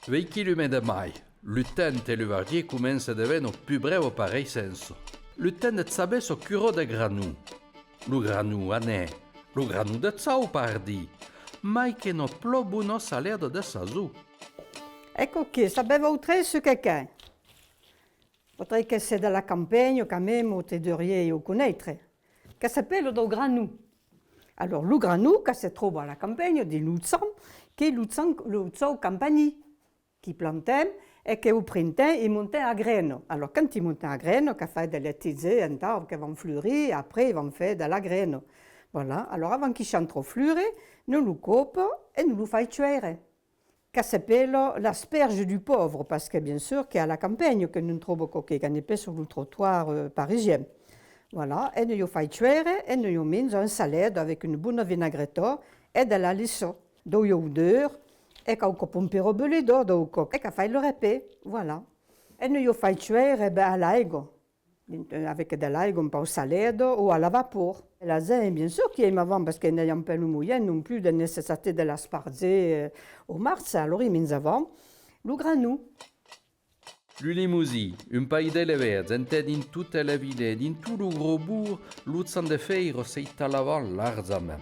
20 km de mai, l'utent e l'uvardier comença a devenir più breu parei senso. L'utent et saber so curo de granou. Lo granou anè, lo granou de zau pardi, mai che no plobu no salerdo de sazù. Ecco che sapeva oltre su che potrei che sia della campagna che même te devriez conoscere, che s'appelle do granou. Alors lo granou che si trova alla campagna di Luzon, che Luzon campagni, qui plantem et che au printemps ils montaient à graines. Alors quand ils montaient à graines, qu'ils faisaient des tisés, un arbre qui vont fleurir, après ils vont faire de la graine. Voilà. Alors avant qu'ils chantent trop fleurir, nous le coupons et nous le faisons cuire. Che s'appelle l'asperge du pauvre, parce que bien sûr qu'à la campagne que nous trouvons coquet, qu'on n'est pas sur le trottoir parisien. Voilà. Et nous le faisons cuire et nous le mettons en salade avec une bonne vinaigrette et de la lissot, d'eau odeur. E che ho un po' belé d'oro, e che fai le râpé, voilà. E noi fai cuire all'aigo, avec de l'aigo un peu salade ou à la vapeur. La zin, bien sûr, qui aime avant, parce qu'il n'y a un peu le moyen non plus de nécessité de l'aspargé au mars, alors ils m'en avant le granou. L'Ulimousi, un paio de verds, ented in tutta la ville, in tout le gros bourg, l'uzzan de feiro sei talavant larzament.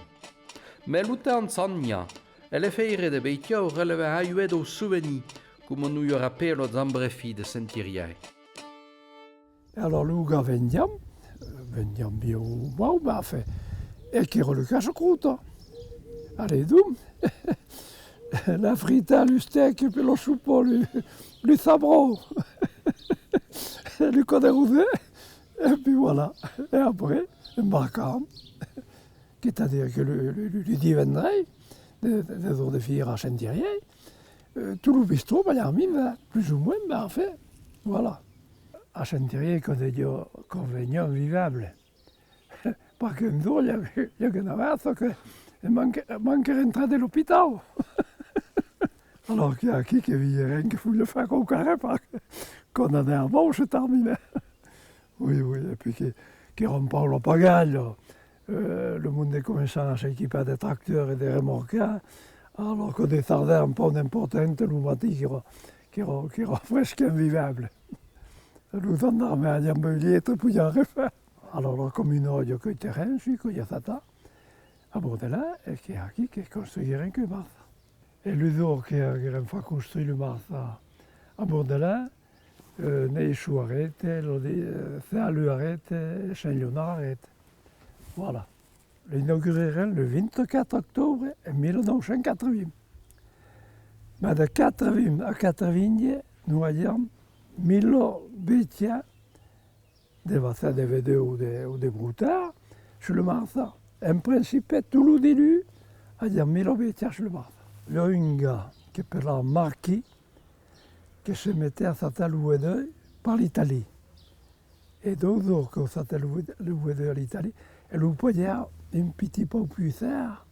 Mais l'utan s'agna, e le feire de beitiau releve aiued au souvenir, come nous y rappello zambrefi de sentiriai. Alors luga vendiam bio mau bafe, e che le cacio-croûte. Allez dum, la frita, le steak, puis le choupeau, le sabro, le côté rouvé, et puis voilà. Et après, un barcam, c'est-à-dire que le diviendrait, des jours de filles à Chantilly, tout le bistrot, plus ou moins, mais en fait, voilà. À Chantilly, quand il y a un convénient vivable. Parce qu'un jour, il y a une avance qu'il manque rentrer de l'hôpital. Alors qu'il y a qui vit rien qu'il faut le faire au carré, parce qu'on en est un bon, je termine. Oui, et puis qui rempart le pagaille. Le monde est commencé à s'équiper des tracteurs et des remorqueurs, alors que des sardins un peu importantes, le matin qui est presque invivable. Nous gendarmes à Yambelier, tout pour y refaire. Alors la communauté qui est terrain, je suis à Sata, à bord de là, et qui a qui construit rien que Mars. Et le jour qui a une fois construit le Mars à bord de là, Neishu arrête, Salu arrête, Saint-Léonard arrête. Voilà. L'inauguré le 24 octobre 1980. Mais de 80 à 80, nous avions 1000 bêtiens, des vassins de VD ou des broutards, sur le Marsa. En principe, tout le début, il y a 1000 bêtiens sur le Marsa. Il y a un gars qui s'appelle Marquis, qui se mettait à s'attalouer par l'Italie. Et d'autres jours qu'on s'attalouait à l'Italie, et lui pouvait un petit peu plus tard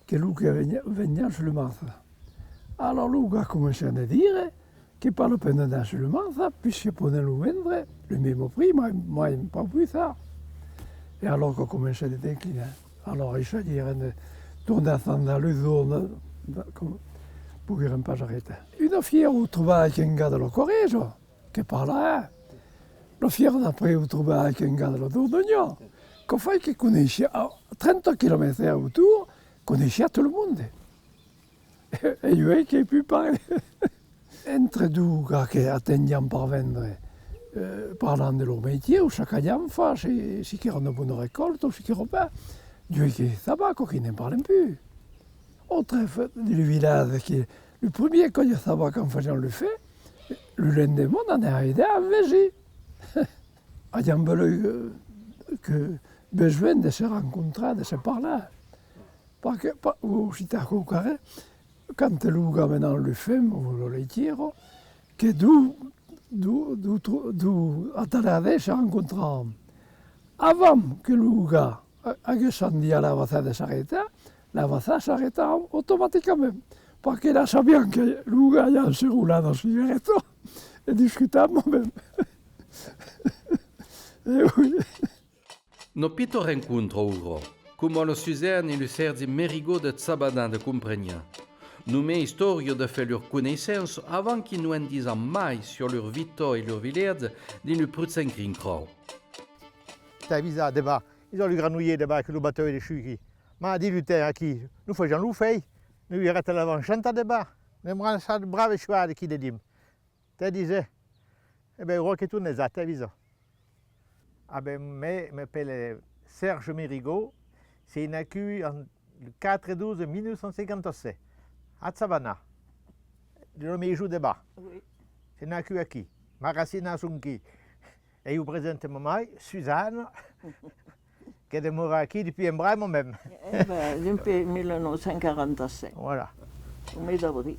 que lui qui venait sur le Marsa. Alors le gars commençait à dire qu'il pas la peine d'aller sur le Marsa, puisqu'il pouvait le vendre le même prix, mais pas plus tard. Et alors qu'on commençait à décliner. Alors il s'agit de tourner dans le zone pour qu'il ne pas arrêter. Une fière où trouvait un gars de la Corée, qui parlait. La fière d'après où trouvait un gars de la Dordogne. Qu'on fait qu'il connaissait à 30 km autour, connaissait tout le monde. Et lui qui a pu parler. Entre deux gars qui attendaient par vendre, parlant de leur métier, ou chacun en face, si qui ont une bonne récolte, ou si qui n'ont pas, Dieu qui savait qui n'en parlait plus. Au trèfle du village, le premier quand il savait qu'en faisant le fait, le lendemain, on a aidé à veger. Il y a besoin de se rencontrer, de se parler. Parce que, au Chitaco Carré, quand le gars maintenant le fait, ou le laitier, que d'où à Taladé se rencontrant. Avant que le gars descendit à la vassade de s'arrêter, la vassade s'arrêta automatiquement. Parce qu'il a savait que le gars se roulait dans le cigarette. et discutable moi-même. Et oui. No pito rencontro uro, come lo Suzanne e lo Sergi Merigot de Tsabadan de Compregna. Nous met historio de faire leur connaissance avant qu'ils nous en disent mai sur leur vita et leur village di nous prutsen krinkro. T'as vu ça, débat. Ils ont le granouiller débat avec le bateau et les chuki. Ma dit lutin à qui? Nous faisons l'oufei. Nous y arrêtons l'avant, chante à débat. Nous avons ça de brave choix de qui de dim. T'as disait. Eh bien, roi que tout n'est pas, t'as vu ça. Ah ben, mais m'appelle Serge Merigot. C'est une accu en le 4/12/1957. À Savannah. Le mai jour débat. Oui. C'est une accu à qui? Maracina Sunki. Et vous présentez maman, Suzanne, qui est demeurée ici depuis un bras moi-même. Depuis 1947, Voilà. au mai d'avril.